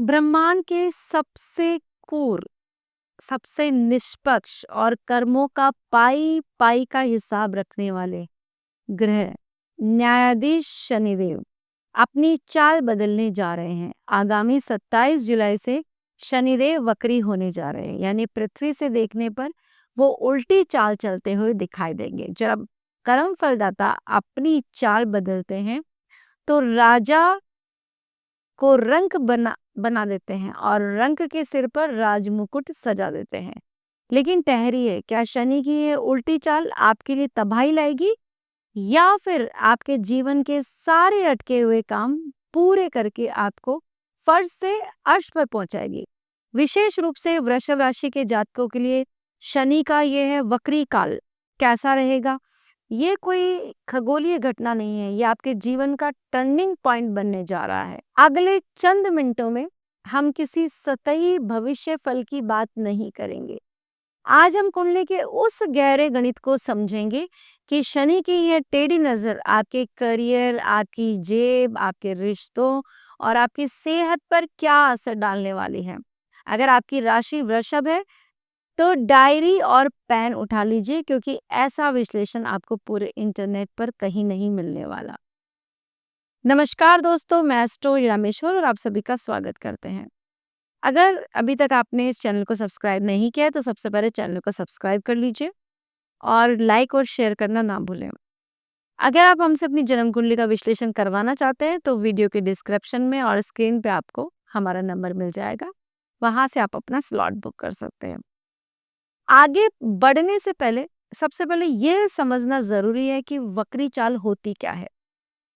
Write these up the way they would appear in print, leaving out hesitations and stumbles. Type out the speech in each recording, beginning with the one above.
ब्रह्मांड के सबसे क्रूर, सबसे निष्पक्ष और कर्मों का पाई पाई का हिसाब रखने वाले ग्रह न्यायाधीश शनिदेव अपनी चाल बदलने जा रहे हैं। आगामी 27 जुलाई से शनिदेव वक्री होने जा रहे हैं, यानी पृथ्वी से देखने पर वो उल्टी चाल चलते हुए दिखाई देंगे। जब कर्म फलदाता अपनी चाल बदलते हैं तो राजा को रंक बना देते हैं और रंक के सिर पर राजमुकुट सजा देते हैं। लेकिन ठहरिए, क्या शनि की ये उल्टी चाल आपके लिए तबाही लाएगी या फिर आपके जीवन के सारे अटके हुए काम पूरे करके आपको फर्ज से अर्श पर पहुंचाएगी? विशेष रूप से वृषभ राशि के जातकों के लिए शनि का ये है वक्री काल कैसा रहेगा? ये कोई खगोलीय घटना नहीं है, ये आपके जीवन का टर्निंग पॉइंट बनने जा रहा है। अगले चंद मिनटों में हम किसी सतही भविष्य फल की बात नहीं करेंगे। आज हम कुंडली के उस गहरे गणित को समझेंगे कि शनि की यह टेढ़ी नजर आपके करियर, आपकी जेब, आपके रिश्तों और आपकी सेहत पर क्या असर डालने वाली है। अगर आपकी राशि वृषभ है तो डायरी और पेन उठा लीजिए, क्योंकि ऐसा विश्लेषण आपको पूरे इंटरनेट पर कहीं नहीं मिलने वाला। नमस्कार दोस्तों, मैं एस्ट्रो रामेश्वर और आप सभी का स्वागत करते हैं। अगर अभी तक आपने इस चैनल को सब्सक्राइब नहीं किया है तो सबसे पहले चैनल को सब्सक्राइब कर लीजिए और लाइक और शेयर करना ना भूलें। अगर आप हमसे अपनी जन्म कुंडली का विश्लेषण करवाना चाहते हैं तो वीडियो के डिस्क्रिप्शन में और स्क्रीन पे आपको हमारा नंबर मिल जाएगा, वहां से आप अपना स्लॉट बुक कर सकते हैं। आगे बढ़ने से पहले सबसे पहले यह समझना जरूरी है कि वक्री चाल होती क्या है।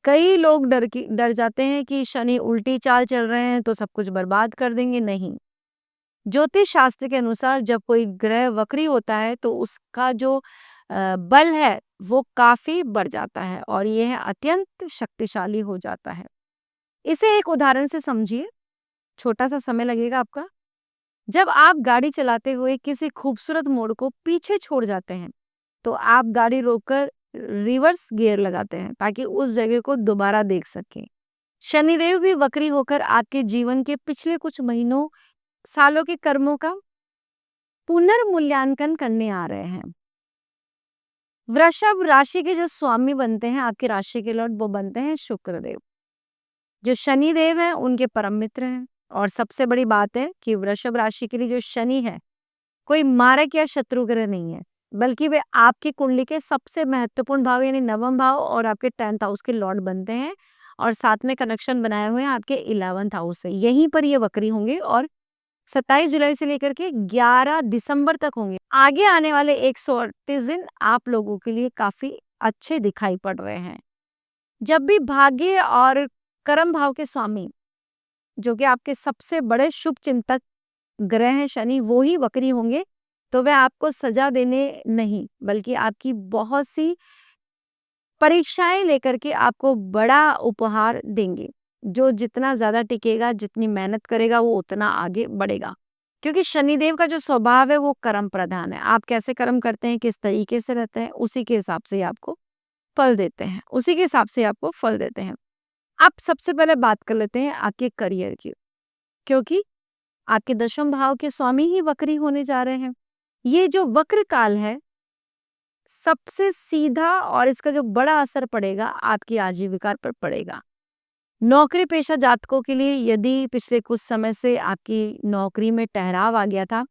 कई लोग डर जाते हैं कि शनि उल्टी चाल चल रहे हैं तो सब कुछ बर्बाद कर देंगे। नहीं, ज्योतिष शास्त्र के अनुसार जब कोई ग्रह वक्री होता है तो उसका जो बल है वो काफी बढ़ जाता है और यह अत्यंत शक्तिशाली हो जाता है। इसे एक उदाहरण से समझिए, छोटा सा समय लगेगा आपका। जब आप गाड़ी चलाते हुए किसी खूबसूरत मोड़ को पीछे छोड़ जाते हैं तो आप गाड़ी रोककर रिवर्स गियर लगाते हैं ताकि उस जगह को दोबारा देख सकें। शनिदेव भी वक्री होकर आपके जीवन के पिछले कुछ महीनों, सालों के कर्मों का पुनर्मूल्यांकन करने आ रहे हैं। वृषभ राशि के जो स्वामी बनते हैं, आपकी राशि के लॉर्ड, वो बनते हैं शुक्रदेव, जो शनिदेव हैं उनके परम मित्र हैं। और सबसे बड़ी बात है कि वृषभ राशि के लिए जो शनि है कोई मारक या शत्रु ग्रह नहीं है, बल्कि वे आपकी कुंडली के सबसे महत्वपूर्ण भाव यानी नवम भाव और आपके 10th हाउस के लॉर्ड बनते हैं और साथ में कनेक्शन बनाए हुए हैं आपके 11th हाउस से। यहीं पर ये वक्री होंगे और 27 जुलाई से लेकर के 11 दिसंबर तक होंगे। आगे आने वाले 138 दिन आप लोगों के लिए काफी अच्छे दिखाई पड़ रहे हैं। जब भी भाग्य और कर्म भाव के स्वामी, जो कि आपके सबसे बड़े शुभ चिंतक ग्रह हैं शनि, वो ही वक्री होंगे तो वह आपको सजा देने नहीं बल्कि आपकी बहुत सी परीक्षाएं लेकर के आपको बड़ा उपहार देंगे। जो जितना ज्यादा टिकेगा, जितनी मेहनत करेगा, वो उतना आगे बढ़ेगा, क्योंकि शनिदेव का जो स्वभाव है वो कर्म प्रधान है। आप कैसे कर्म करते हैं, किस तरीके से रहते हैं, उसी के हिसाब से आपको फल देते हैं, उसी के हिसाब से आपको फल देते हैं। आप सबसे पहले बात कर लेते हैं आपके करियर की, क्योंकि आपके दशम भाव के स्वामी ही वक्री होने जा रहे हैं। ये जो वक्र काल है, सबसे सीधा और इसका जो बड़ा असर पड़ेगा आपकी आजीविका पर पड़ेगा। नौकरी पेशा जातकों के लिए यदि पिछले कुछ समय से आपकी नौकरी में ठहराव आ गया था,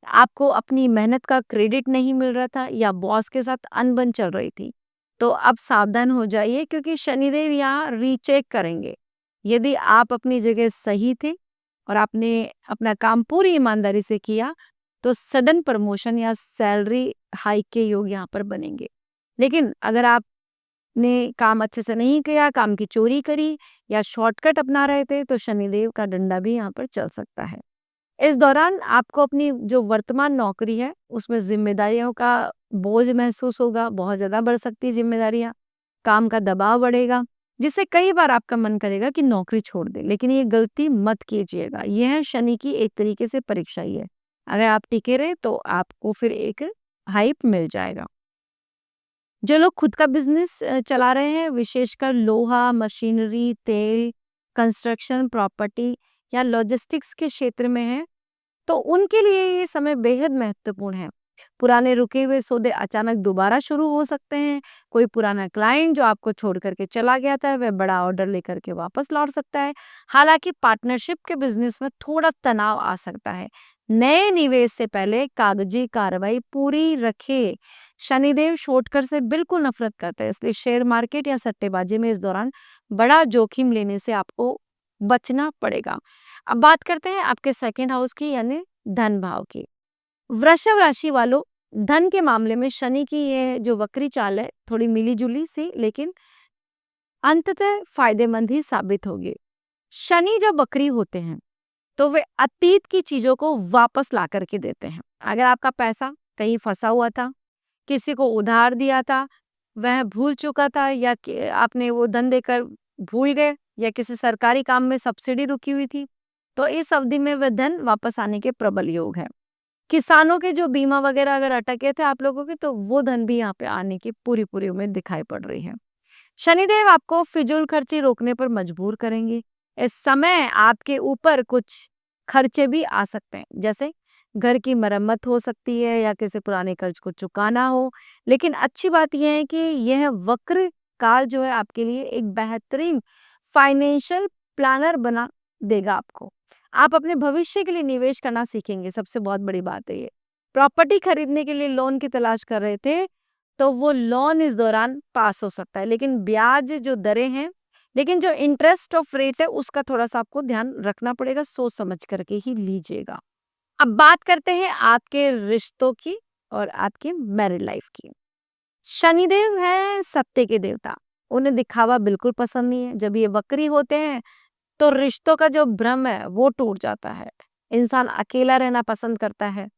आपको अपनी मेहनत का क्रेडिट नहीं मिल रहा था या बॉस के साथ अनबन चल रही थी, तो अब सावधान हो जाइए, क्योंकि शनिदेव यहाँ रीचेक करेंगे। यदि आप अपनी जगह सही थे और आपने अपना काम पूरी ईमानदारी से किया तो सडन प्रमोशन या सैलरी हाइक के योग यहाँ पर बनेंगे। लेकिन अगर आपने काम अच्छे से नहीं किया, काम की चोरी करी या शॉर्टकट अपना रहे थे, तो शनिदेव का डंडा भी यहाँ पर चल सकता है। इस दौरान आपको अपनी जो वर्तमान नौकरी है उसमें जिम्मेदारियों का बोझ महसूस होगा, बहुत ज्यादा बढ़ सकती है जिम्मेदारियां, काम का दबाव बढ़ेगा, जिससे कई बार आपका मन करेगा कि नौकरी छोड़ दे। लेकिन ये गलती मत कीजिएगा, यह है शनि की एक तरीके से परीक्षा ही है। अगर आप टिके रहे तो आपको फिर एक हाइप मिल जाएगा। जो लोग खुद का बिजनेस चला रहे हैं, विशेषकर लोहा, मशीनरी, तेल, कंस्ट्रक्शन, प्रॉपर्टी या लॉजिस्टिक्स के क्षेत्र में हैं, तो उनके लिए ये समय बेहद महत्वपूर्ण है। पुराने रुके हुए सौदे अचानक दोबारा शुरू हो सकते हैं। कोई पुराना क्लाइंट जो आपको छोड़ कर के चला गया था, वह बड़ा ऑर्डर लेकर के वापस लौट सकता है। हालाँकि पार्टनरशिप के बिज़नेस में थोड़ा तनाव आ सकता है। नए निवेश से पहले कागजी कार्रवाई पूरी रखें। शनिदेव शॉर्टकट से बिल्कुल नफ़रत करते हैं, इसलिए शेयर मार्केट या सट्टेबाजी में इस दौरान बड़ा जोखिम लेने से आपको बचना पड़ेगा। अब बात करते हैं आपके सेकंड हाउस की, यानी धन भाव की। वृषभ राशि वालों, धन के मामले में शनि की ये जो वक्री चाल है, थोड़ी मिली-जुली सी, लेकिन अंततः फायदेमंद ही साबित होगी। शनि जब वक्री होते हैं, तो वे अतीत की चीजों को वापस ला करके देते हैं। अगर आपका पैसा कहीं फंसा हुआ था, किसी को उधार दिया था, वह भूल चुका था, या आपने वो धन देकर भूल गए, या किसी सरकारी काम में सब्सिडी रुकी हुई थी, तो इस अवधि में वह धन वापस आने के प्रबल योग है। किसानों के जो बीमा वगैरह अगर अटके थे आप लोगों के, तो वो धन भी यहाँ पे आने की पूरी पूरी उम्मीद दिखाई पड़ रही है। शनिदेव आपको फिजूल खर्ची रोकने पर मजबूर करेंगे। इस समय आपके ऊपर कुछ खर्चे भी आ सकते हैं, जैसे घर की मरम्मत हो सकती है या किसी पुराने कर्ज को चुकाना हो। लेकिन अच्छी बात यह है कि यह वक्र काल जो है आपके लिए एक बेहतरीन फाइनेंशियल प्लानर बना देगा आपको। आप अपने भविष्य के लिए निवेश करना सीखेंगे, सबसे बहुत बड़ी बात है ये। प्रॉपर्टी खरीदने के लिए लोन की तलाश कर रहे थे, तो वो लोन इस दौरान पास हो सकता है, लेकिन ब्याज जो दरें हैं, लेकिन जो इंटरेस्ट ऑफ रेट है, उसका थोड़ा-सा आपको ध्यान रखना पड़ेगा, सोच समझ करके ही लीजिएगा। अब बात करते हैं आपके रिश्तों की और आपकी मैरिड लाइफ की। शनिदेव है सत्य के देवता, उन्हें दिखावा बिल्कुल पसंद नहीं है। जब ये वक्री होते हैं, तो रिश्तों का जो भ्रम है, वो टूट जाता है। इंसान अकेला रहना पसंद करता है,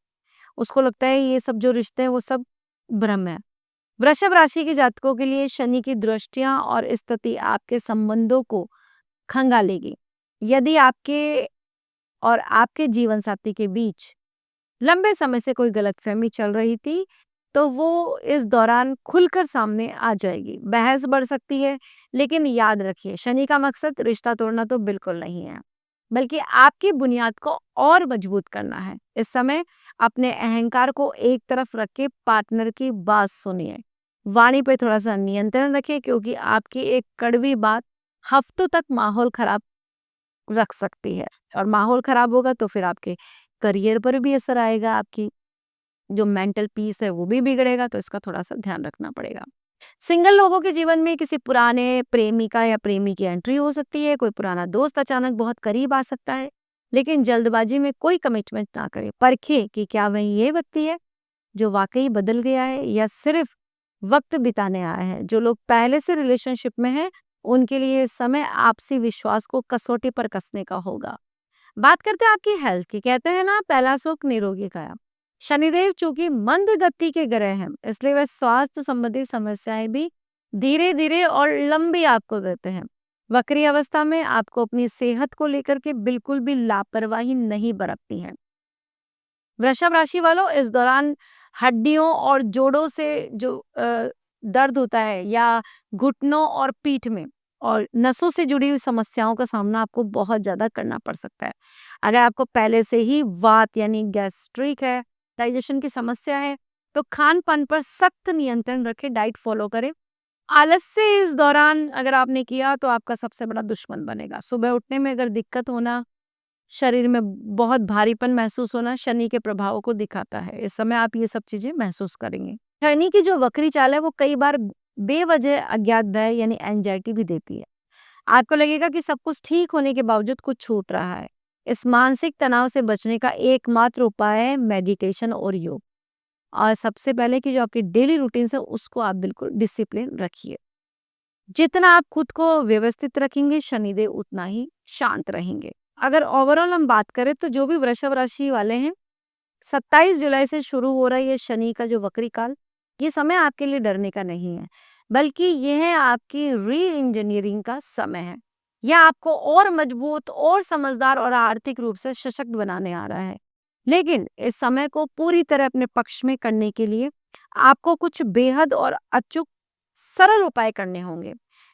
उसको लगता है ये सब जो रिश्ते हैं, वो सब भ्रम है। वृषभ राशि के जातकों के लिए शनि की दृष्टियां और स्थिति आपके संबंधों को खंगालेगी। यदि आपके और आपके जीवन साथी के बीच लंबे समय से कोई गलतफहमी चल रही थी, तो वो इस दौरान खुलकर सामने आ जाएगी। बहस बढ़ सकती है, लेकिन याद रखिए शनि का मकसद रिश्ता तोड़ना तो बिल्कुल नहीं है, बल्कि आपकी बुनियाद को और मजबूत करना है। इस समय अपने अहंकार को एक तरफ रख के पार्टनर की बात सुनिए। वाणी पे थोड़ा सा नियंत्रण रखें, क्योंकि आपकी एक कड़वी बात हफ्तों तक माहौल खराब रख सकती है, और माहौल खराब होगा तो फिर आपके करियर पर भी असर आएगा, आपकी जो मेंटल पीस है वो भी बिगड़ेगा, तो इसका थोड़ा सा ध्यान रखना पड़ेगा। सिंगल लोगों के जीवन में किसी पुराने प्रेमिका या प्रेमी की एंट्री हो सकती है, कोई पुराना दोस्त अचानक बहुत करीब आ सकता है, लेकिन जल्दबाजी में कोई कमिटमेंट ना करें। परखें कि क्या वह ये व्यक्ति है जो वाकई बदल गया है, या सिर्फ वक्त बिताने आया है। जो लोग पहले से रिलेशनशिप में हैं, उनके लिए इस समय आपसी विश्वास को कसौटी पर कसने का होगा। बात करते हैं आपकी हेल्थ की। कहते हैं ना, पहला सुख निरोगी काया। शनिदेव चूंकि मंद गति के ग्रह हैं, इसलिए वह स्वास्थ्य संबंधी समस्याएं भी धीरे धीरे और लंबी आपको देते हैं। वक्री अवस्था में आपको अपनी सेहत को लेकर के बिल्कुल भी लापरवाही नहीं बरतनी है। वृषभ राशि वालों, इस दौरान हड्डियों और जोड़ों से जो दर्द होता है, या घुटनों और पीठ में और नसों से जुड़ी हुई समस्याओं का सामना आपको बहुत ज्यादा करना पड़ सकता है। अगर आपको पहले से ही वात यानी गैस्ट्रिक है, डाइजेशन की समस्या है, तो खान पान पर सख्त नियंत्रण रखें, डाइट फॉलो करें। आलस्य इस दौरान अगर आपने किया, तो आपका सबसे बड़ा दुश्मन बनेगा। सुबह उठने में अगर दिक्कत होना, शरीर में बहुत भारीपन महसूस होना, शनि के प्रभाव को दिखाता है। इस समय आप ये सब चीजें महसूस करेंगे। शनि की जो वक्री चाल है, वो कई बार बेवजह अज्ञात भय यानी एंजाइटी भी देती है। आपको लगेगा कि सब कुछ ठीक होने के बावजूद कुछ छूट रहा है। इस मानसिक तनाव से बचने का एकमात्र उपाय है मेडिटेशन और योग। और सबसे पहले कि जो आपकी डेली रूटीन है, उसको आप बिल्कुल डिसिप्लिन रखिए। जितना आप खुद को व्यवस्थित रखेंगे, शनिदेव उतना ही शांत रहेंगे। अगर ओवरऑल हम बात करें, तो जो भी वृषभ राशि वाले हैं, 27 जुलाई से शुरू हो रहा है ये शनि का जो वक्री काल, ये समय आपके लिए डरने का नहीं है, बल्कि ये है आपकी री इंजीनियरिंग का समय है। यह आपको और मजबूत और समझदार और आर्थिक रूप से सशक्त बनाने आ रहा है। लेकिन इस समय को पूरी तरह अपने पक्ष में करने के लिए आपको कुछ बेहद और अचूक सरल उपाय करने होंगे,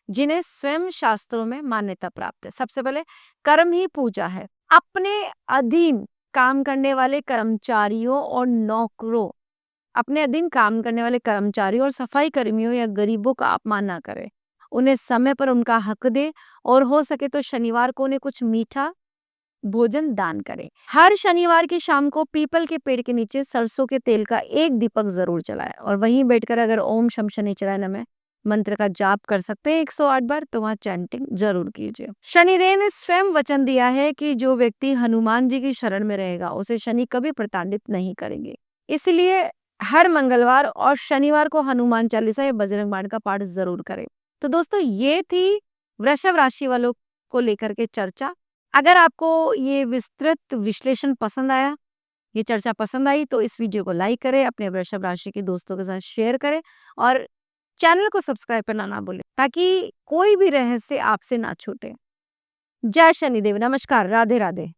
जिन्हें स्वयं शास्त्रों में मान्यता प्राप्त है। सबसे पहले कर्म ही पूजा है। अपने अधीन काम करने वाले कर्मचारियों और नौकरों अपने अधीन काम करने वाले कर्मचारियों और सफाई कर्मियों या गरीबों का अपमान ना करें। उन्हें समय पर उनका हक दे और हो सके तो शनिवार को उन्हें कुछ मीठा भोजन दान करें। हर शनिवार की शाम को पीपल के पेड़ के नीचे सरसों के तेल का एक दीपक जरूर जलाएं और वहीं बैठकर अगर ओम शम शनिचराय नमः मंत्र का जाप कर सकते हैं 108 बार, तो वहां चैंटिंग जरूर कीजिए। शनिदेव ने स्वयं वचन दिया है कि जो व्यक्ति हनुमान जी की शरण में रहेगा उसे शनि कभी प्रताड़ित नहीं करेंगे। इसलिए हर मंगलवार और शनिवार को हनुमान चालीसा या बजरंग बाण का पाठ जरूर करें। तो दोस्तों, ये थी वृषभ राशि वालों को लेकर के चर्चा। अगर आपको ये विस्तृत विश्लेषण पसंद आया, ये चर्चा पसंद आई, तो इस वीडियो को लाइक करें, अपने वृषभ राशि के दोस्तों के साथ शेयर करें और चैनल को सब्सक्राइब करना ना भूलें ताकि कोई भी रहस्य आपसे ना छूटे। जय शनिदेव, नमस्कार, राधे राधे।